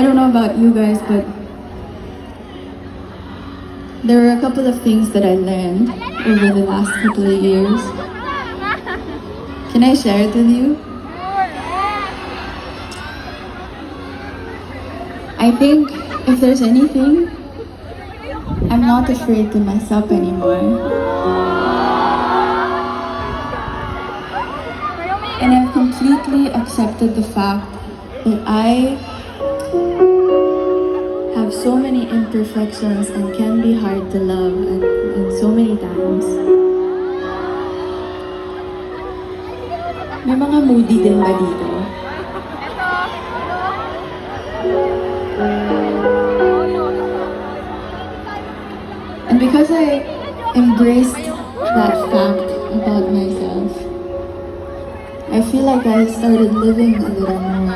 I don't know about you guys, but there were a couple of things that I learned over the last couple of years. Can I share it with you? I think if there's anything, I'm not afraid to mess up anymore. And I've completely accepted the fact that I have so many imperfections and can be hard to love and so many times. May mga moody din ba dito? And because I embraced that fact about myself, I feel like I started living a little more